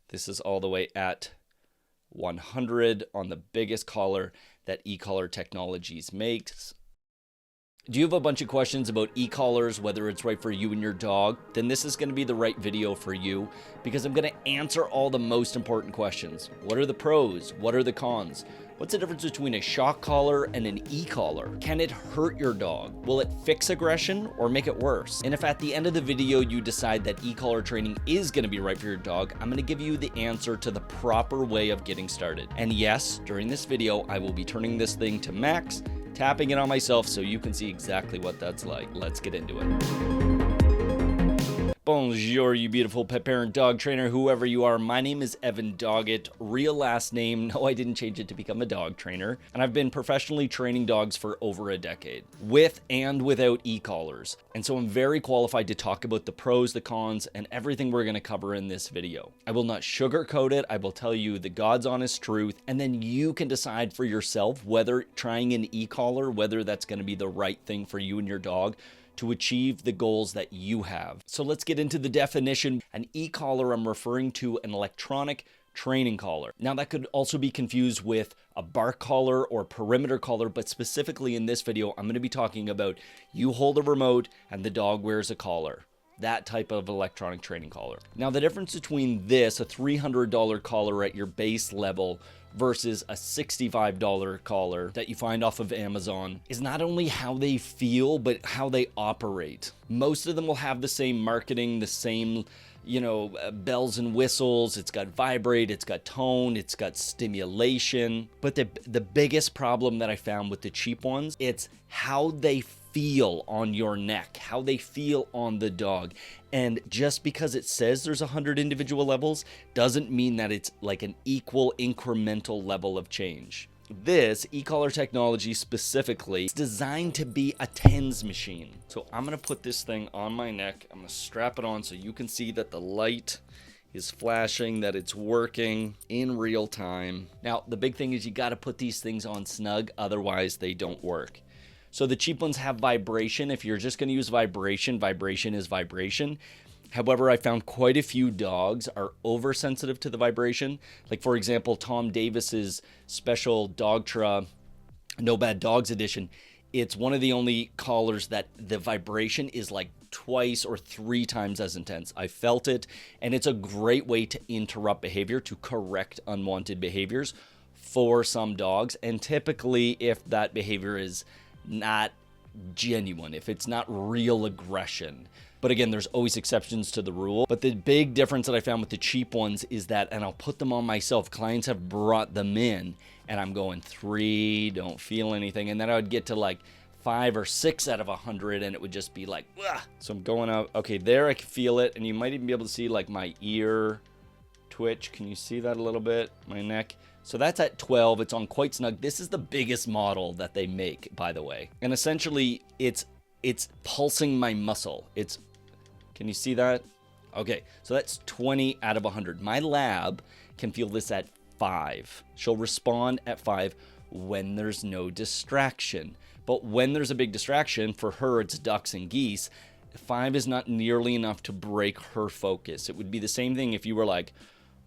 This is all the way at 100 on the biggest collar that e-collar technologies makes. Do you have a bunch of questions about e-collars, whether it's right for you and your dog? Then this is going to be the right video for you, because I'm going to answer all the most important questions. What are the pros? What are the cons? What's the difference between a shock collar and an e-collar? Can it hurt your dog? Will it fix aggression or make it worse? And if at the end of the video you decide that e-collar training is going to be right for your dog, I'm going to give you the answer to the proper way of getting started. And yes, during this video, I will be turning this thing to max, tapping it on myself so you can see exactly what that's like. Let's get into it. Bonjour, you beautiful pet parent, dog trainer, whoever you are. My name is Evan Doggett. Real last name, no, I didn't change it to become a dog trainer. And I've been professionally training dogs for over a decade, with and without e-collars. And so I'm very qualified to talk about the pros, the cons, and everything we're going to cover in this video. I will not sugarcoat it. I will tell you the God's honest truth, and then you can decide for yourself whether trying an e-collar, whether that's going to be the right thing for you and your dog to achieve the goals that you have. So let's get into the definition. An e-collar, I'm referring to an electronic training collar. Now that could also be confused with a bark collar or perimeter collar, but specifically in this video, I'm going to be talking about you hold a remote and the dog wears a collar. That type of electronic training collar. Now the difference between this, a $300 collar at your base level, versus a $65 collar that you find off of Amazon, is not only how they feel, but how they operate. Most of them will have the same marketing, the same, bells and whistles. It's got vibrate, it's got tone, it's got stimulation. But the biggest problem that I found with the cheap ones, it's how they feel on your neck, how they feel on the dog. And just because it says there's 100 individual levels doesn't mean that it's like an equal incremental level of change. This e-collar technology specifically is designed to be a TENS machine. So I'm going to put this thing on my neck. I'm going to strap it on so you can see that the light is flashing, that it's working in real time. Now, the big thing is you got to put these things on snug, otherwise they don't work. So the cheap ones have vibration. If you're just going to use vibration, vibration is vibration. However, I found quite a few dogs are oversensitive to the vibration. Like, for example, Tom Davis's special Dogtra No Bad Dogs edition. It's one of the only collars that the vibration is like twice or 3 times as intense. I felt it, and it's a great way to interrupt behavior, to correct unwanted behaviors for some dogs. And typically, if that behavior is not genuine, if it's not real aggression. But again, there's always exceptions to the rule. But the big difference that I found with the cheap ones is that, and I'll put them on myself, clients have brought them in and I'm going 3, don't feel anything. And then I would get to like 5 or 6 out of 100 and it would just be like, ugh. So I'm going out, okay, there I can feel it. And you might even be able to see like my ear twitch. Can you see that a little bit? My neck. So that's at 12. It's on quite snug. This is the biggest model that they make, by the way. And essentially, it's pulsing my muscle. Can you see that? Okay, so that's 20 out of 100. My lab can feel this at 5. She'll respond at 5 when there's no distraction. But when there's a big distraction, for her, it's ducks and geese. 5 is not nearly enough to break her focus. It would be the same thing if you were like,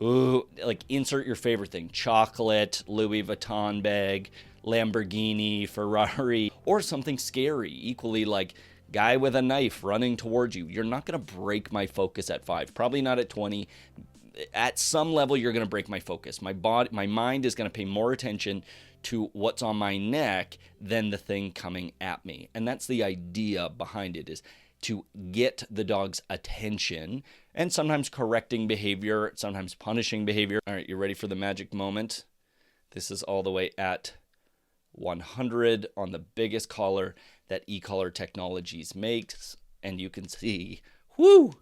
ooh, like insert your favorite thing, chocolate, Louis Vuitton bag, Lamborghini, Ferrari, or something scary, equally like guy with a knife running towards you. You're not going to break my focus at 5, probably not at 20. At some level, you're going to break my focus. My mind is going to pay more attention to what's on my neck than the thing coming at me. And that's the idea behind it, is to get the dog's attention, and sometimes correcting behavior, sometimes punishing behavior. All right, you ready for the magic moment? This is all the way at 100 on the biggest collar that e-collar technologies makes. And you can see, whoo,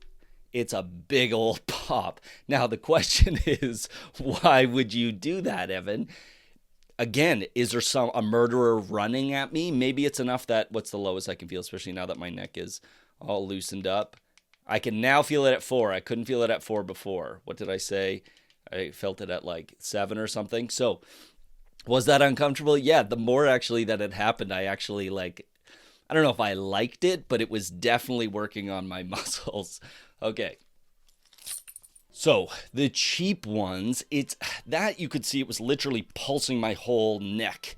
it's a big old pop. Now, the question is, why would you do that, Evan? Again, is there a murderer running at me? Maybe it's enough that, what's the lowest I can feel, especially now that my neck is all loosened up? I can now feel it at 4. I couldn't feel it at 4 before. What did I say? I felt it at like 7 or something. So was that uncomfortable? Yeah, the more actually that it happened, I actually I don't know if I liked it, but it was definitely working on my muscles. Okay. So the cheap ones, it's that you could see it was literally pulsing my whole neck.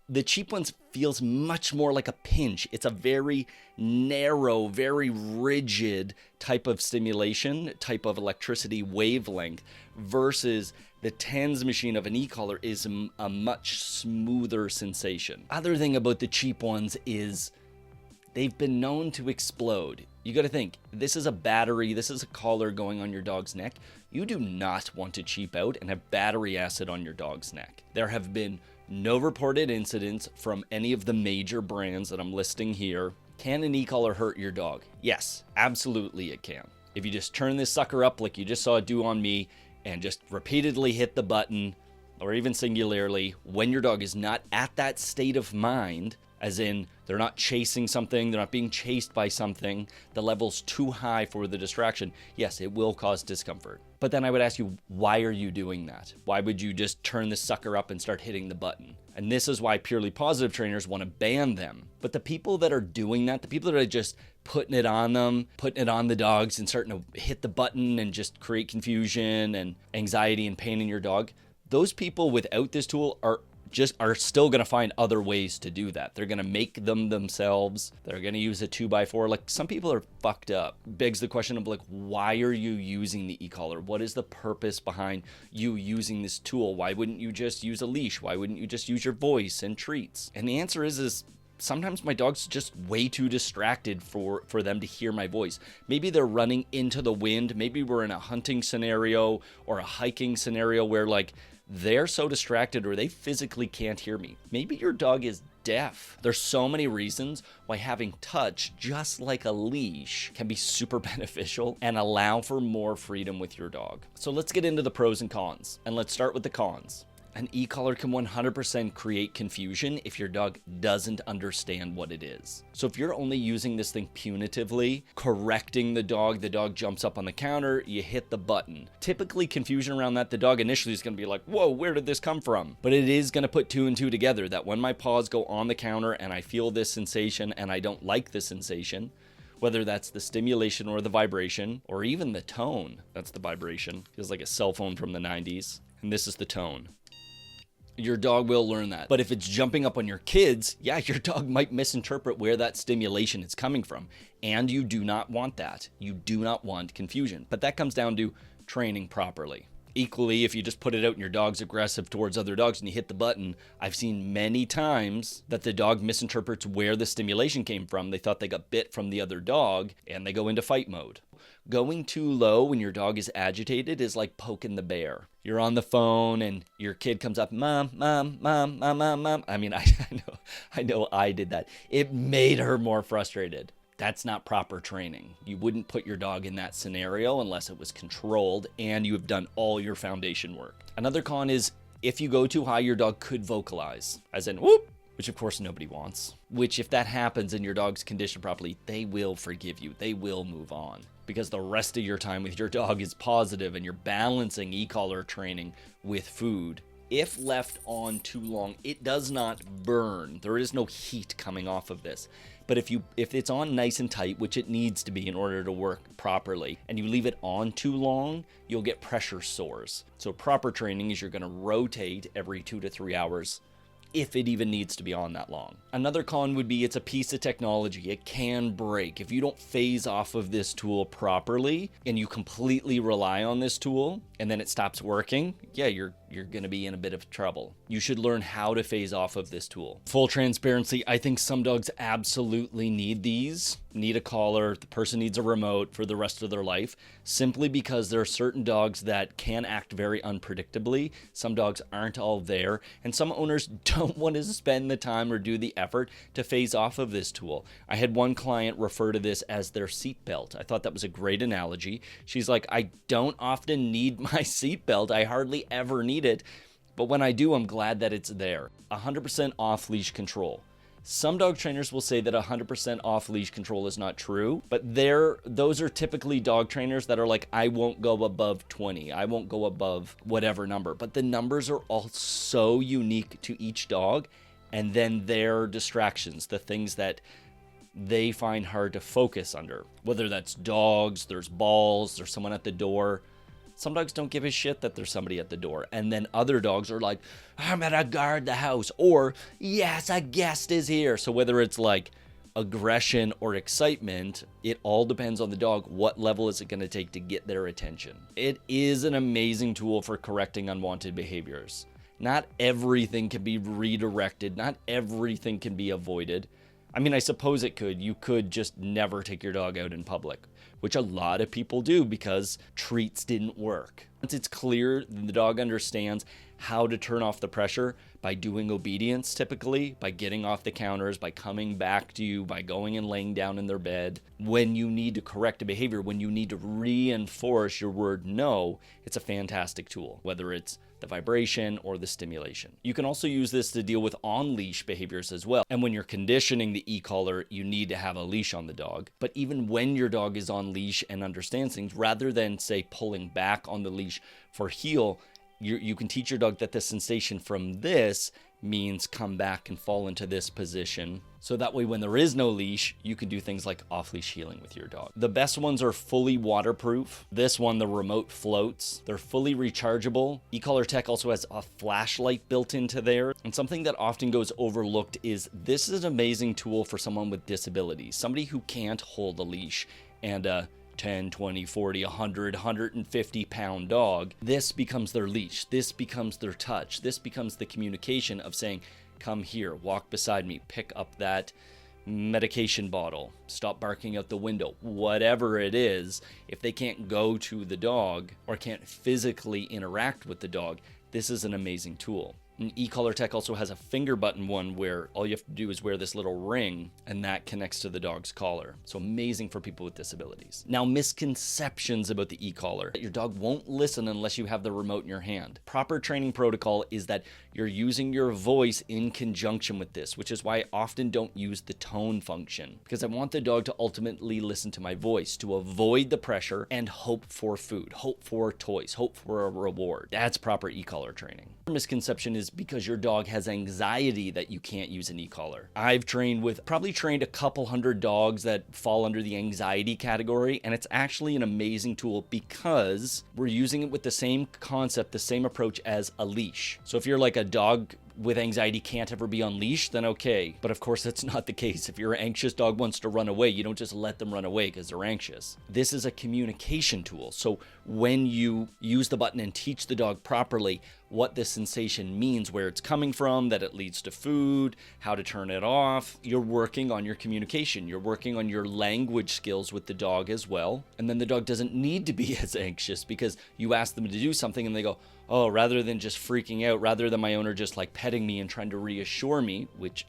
The cheap ones feels much more like a pinch. It's a very narrow, very rigid type of stimulation, type of electricity wavelength, versus the TENS machine of an e-collar is a much smoother sensation. Other thing about the cheap ones is they've been known to explode. You got to think, this is a battery, this is a collar going on your dog's neck. You do not want to cheap out and have battery acid on your dog's neck. There have been no reported incidents from any of the major brands that I'm listing here. Can an e-collar hurt your dog? Yes, absolutely it can. If you just turn this sucker up like you just saw it do on me and just repeatedly hit the button, or even singularly, when your dog is not at that state of mind, as in they're not chasing something, they're not being chased by something, the level's too high for the distraction, yes, it will cause discomfort. But then I would ask you, why are you doing that? Why would you just turn the sucker up and start hitting the button? And this is why purely positive trainers want to ban them. But the people that are doing that, the people that are just putting it on them, putting it on the dogs and starting to hit the button and just create confusion and anxiety and pain in your dog, those people without this tool are still going to find other ways to do that. They're going to make them themselves. They're going to use a 2x4. Like, some people are fucked up. Begs the question of, like, why are you using the e-collar? What is the purpose behind you using this tool? Why wouldn't you just use a leash? Why wouldn't you just use your voice and treats? And the answer is sometimes my dog's just way too distracted for them to hear my voice. Maybe they're running into the wind. Maybe we're in a hunting scenario or a hiking scenario where, like, they're so distracted or they physically can't hear me. Maybe your dog is deaf. There's so many reasons why having touch, just like a leash, can be super beneficial and allow for more freedom with your dog. So let's get into the pros and cons, and let's start with the cons. An e-collar can 100% create confusion if your dog doesn't understand what it is. So if you're only using this thing punitively, correcting the dog jumps up on the counter, you hit the button. Typically confusion around that, the dog initially is going to be like, whoa, where did this come from? But it is going to put two and two together, that when my paws go on the counter and I feel this sensation and I don't like the sensation, whether that's the stimulation or the vibration, or even the tone, that's the vibration, feels like a cell phone from the 90s, and this is the tone. Your dog will learn that. But if it's jumping up on your kids, yeah, your dog might misinterpret where that stimulation is coming from. And you do not want that. You do not want confusion. But that comes down to training properly. Equally, if you just put it out and your dog's aggressive towards other dogs and you hit the button, I've seen many times that the dog misinterprets where the stimulation came from. They thought they got bit from the other dog and they go into fight mode. Going too low when your dog is agitated is like poking the bear. You're on the phone and your kid comes up, mom, mom, mom, mom, mom, mom. I mean, I know I did that. It made her more frustrated. That's not proper training. You wouldn't put your dog in that scenario unless it was controlled and you have done all your foundation work. Another con is if you go too high, your dog could vocalize, as in whoop, which of course nobody wants. Which if that happens and your dog's conditioned properly, they will forgive you. They will move on. Because the rest of your time with your dog is positive and you're balancing e-collar training with food. If left on too long, it does not burn. There is no heat coming off of this. But if it's on nice and tight, which it needs to be in order to work properly, and you leave it on too long, you'll get pressure sores. So proper training is you're going to rotate every 2 to 3 hours, if it even needs to be on that long. Another con would be it's a piece of technology. It can break. If you don't phase off of this tool properly and you completely rely on this tool and then it stops working, yeah, you're going to be in a bit of trouble. You should learn how to phase off of this tool. Full transparency, I think some dogs absolutely need these, need a collar. The person needs a remote for the rest of their life, simply because there are certain dogs that can act very unpredictably. Some dogs aren't all there, and some owners don't want to spend the time or do the effort to phase off of this tool. I had one client refer to this as their seatbelt. I thought that was a great analogy. She's like, I don't often need my seatbelt. I hardly ever need it. But when I do, I'm glad that it's there. 100% off-leash control. Some dog trainers will say that 100% off-leash control is not true, but those are typically dog trainers that are like, I won't go above 20. I won't go above whatever number. But the numbers are all so unique to each dog, and then their distractions, the things that they find hard to focus under. Whether that's dogs, there's balls, there's someone at the door. Some dogs don't give a shit that there's somebody at the door. And then other dogs are like, I'm gonna guard the house. Or, yes, a guest is here. So whether it's like aggression or excitement, it all depends on the dog. What level is it going to take to get their attention? It is an amazing tool for correcting unwanted behaviors. Not everything can be redirected. Not everything can be avoided. I mean, I suppose it could. You could just never take your dog out in public, which a lot of people do because treats didn't work. Once it's clear, the dog understands how to turn off the pressure by doing obedience, typically, by getting off the counters, by coming back to you, by going and laying down in their bed. When you need to correct a behavior, when you need to reinforce your word no, it's a fantastic tool, whether it's the vibration or the stimulation. You can also use this to deal with on-leash behaviors as well. And when you're conditioning the e-collar, you need to have a leash on the dog. But even when your dog is on leash and understands things, rather than, say, pulling back on the leash for heel, you can teach your dog that the sensation from this means come back and fall into this position. So that way, when there is no leash, you can do things like off-leash healing with your dog. The best ones are fully waterproof. This one, the remote floats. They're fully rechargeable. E-collar tech also has a flashlight built into there. And something that often goes overlooked is this is an amazing tool for someone with disabilities, somebody who can't hold a leash and 10, 20, 40, 100, 150 pound dog. This becomes their leash. This becomes their touch. This becomes the communication of saying, come here, walk beside me, pick up that medication bottle, stop barking out the window, whatever it is. If they can't go to the dog or can't physically interact with the dog, this is an amazing tool. And e-collar tech also has a finger button one where all you have to do is wear this little ring and that connects to the dog's collar. So amazing for people with disabilities. Now, misconceptions about the e-collar. Your dog won't listen unless you have the remote in your hand. Proper training protocol is that you're using your voice in conjunction with this, which is why I often don't use the tone function, because I want the dog to ultimately listen to my voice, to avoid the pressure and hope for food, hope for toys, hope for a reward. That's proper e-collar training. Misconception is because your dog has anxiety that you can't use an e-collar. I've probably trained a couple hundred dogs that fall under the anxiety category, and it's actually an amazing tool because we're using it with the same concept, the same approach as a leash. So if you're like a dog with anxiety can't ever be on leash, then okay. But of course, that's not the case. If your anxious dog wants to run away, you don't just let them run away because they're anxious. This is a communication tool. So when you use the button and teach the dog properly what the sensation means, where it's coming from, that it leads to food, how to turn it off, you're working on your communication. You're working on your language skills with the dog as well. And then the dog doesn't need to be as anxious because you ask them to do something and they go, oh, rather than just freaking out, rather than my owner just like petting me and trying to reassure me, which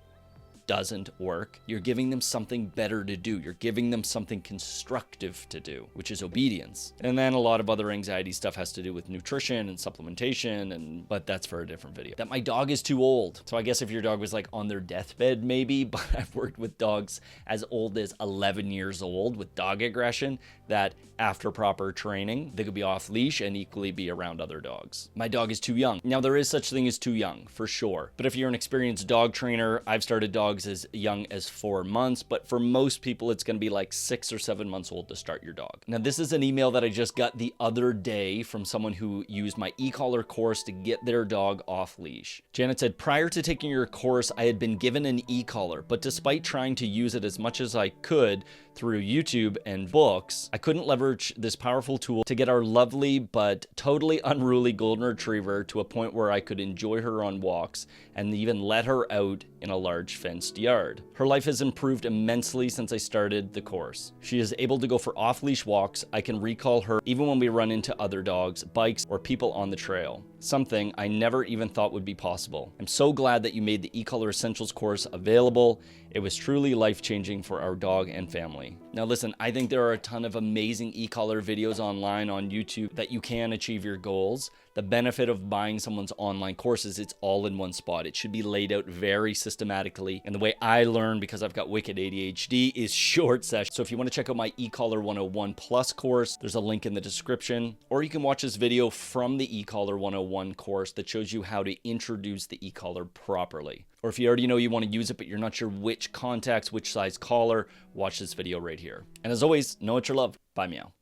doesn't work, you're giving them something better to do. You're giving them something constructive to do, which is obedience. And then a lot of other anxiety stuff has to do with nutrition and supplementation, but that's for a different video. That my dog is too old. So I guess if your dog was like on their deathbed maybe, but I've worked with dogs as old as 11 years old with dog aggression that after proper training, they could be off leash and equally be around other dogs. My dog is too young. Now there is such thing as too young for sure. But if you're an experienced dog trainer, I've started dogs as young as 4 months, but for most people, it's going to be like 6 or 7 months old to start your dog. Now, this is an email that I just got the other day from someone who used my e-collar course to get their dog off leash. Janet said, prior to taking your course, I had been given an e-collar, but despite trying to use it as much as I could through YouTube and books, I couldn't leverage this powerful tool to get our lovely but totally unruly golden retriever to a point where I could enjoy her on walks and even let her out in a large fenced yard. Her life has improved immensely since I started the course. She is able to go for off-leash walks. I can recall her even when we run into other dogs, bikes, or people on the trail. Something I never even thought would be possible. I'm so glad that you made the e-collar essentials course available. It was truly life-changing for our dog and family. Now listen, I think there are a ton of amazing e-collar videos online on YouTube that you can achieve your goals. The benefit of buying someone's online courses, it's all in one spot. It should be laid out very systematically. And the way I learn, because I've got wicked ADHD, is short sessions. So if you want to check out my e-collar 101 plus course, there's a link in the description. Or you can watch this video from the e-collar 101 course that shows you how to introduce the e-collar properly. Or if you already know you want to use it, but you're not sure which contacts, which size collar, watch this video right here. And as always, know what you love. Bye, meow.